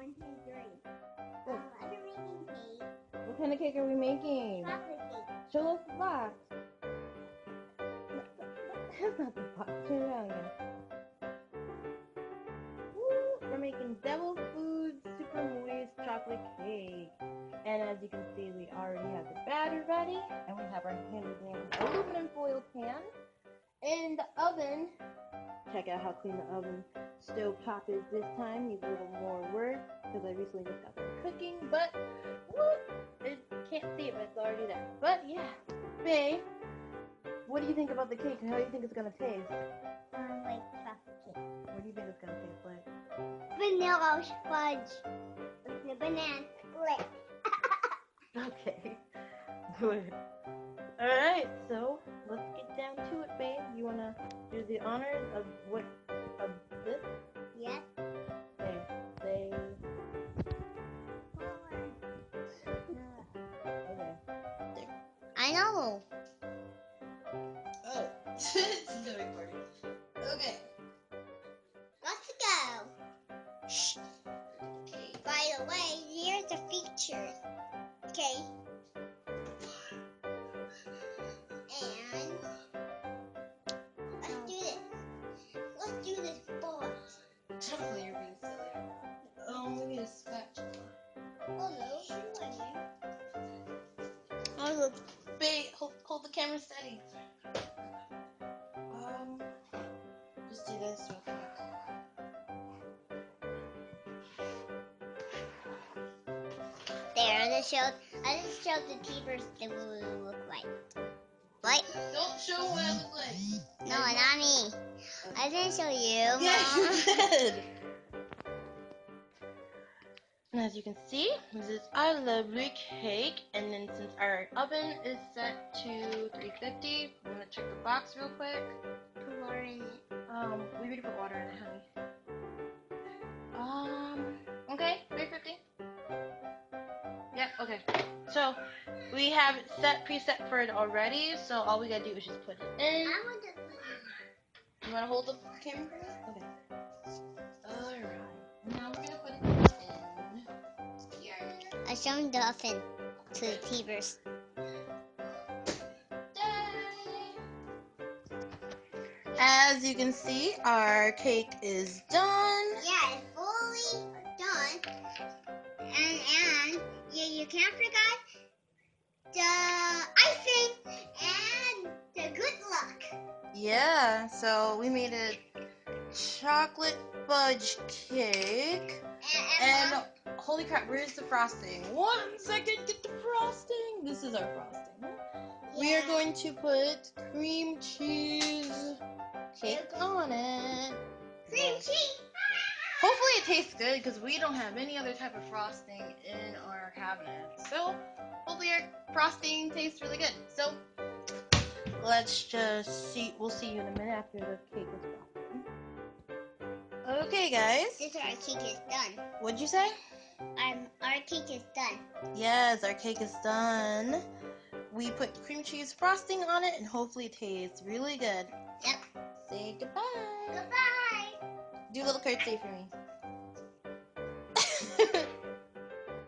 1, 2, 3. Good. I'm making cake. What kind of cake are we making? Chocolate cake. Show us the box. That's not the box. Turn it around again. Woo! We're making Devil Foods Super Moist Chocolate Cake. And as you can see, we already have the batter ready. And we have our handy-dandy aluminum foil pan in the oven. Check out how clean the oven stove top is this time. Needs a little more work because I recently just got done cooking. But, whoop! It can't see it, but it's already there. But yeah, babe, what do you think about the cake and how do you think it's gonna taste? Like chocolate cake. What do you think it's gonna taste like? Vanilla fudge. With the banana split. Okay, good. Alright, so let's get down to it, babe. You wanna do the honors of this? Yes. Okay, say. Okay. I know. Oh, it's still recording. Okay. Let's go. Shh. By the way, here's the features. Okay. And let's do this. Let's do this boss. Definitely you're being silly. Oh, we need a spatula. Oh no, Oh, look. Babe, hold the camera steady. Just do this real quick. there, I just showed the teepers the what it look like. What? Don't show what I look like. No, not me. I didn't show you, Yeah, Mom. you did. And as you can see, this is our lovely cake. And then since our oven is set to 350, I'm gonna check the box real quick. Put water in it. We already put water in it, honey. Okay, 350. Yep, okay. So we have it preset for it already. So all we gotta do is just put it in. I want to put it You wanna hold the camera for me? Okay. Alright. Now we're gonna put it in here. in. I showed the oven to the teepers. As you can see, our cake is done. Yeah, it's fully done. And you can't forget the icing and the good luck. Yeah, so we made a chocolate fudge cake. And Mom, holy crap, where's the frosting? 1 second, get the frosting. This is our frosting. We are going to put cream cheese cake on it. cream cheese. Hopefully it tastes good because we don't have any other type of frosting in our cabinet. So hopefully our frosting tastes really good. So let's just see. We'll see you in a minute after the cake is frosted. Okay, guys. This is our cake is done. What'd you say? Our cake is done. Yes, our cake is done. We put cream cheese frosting on it and hopefully it tastes really good. Yep. Say goodbye. Goodbye. Do a little curtsy for me.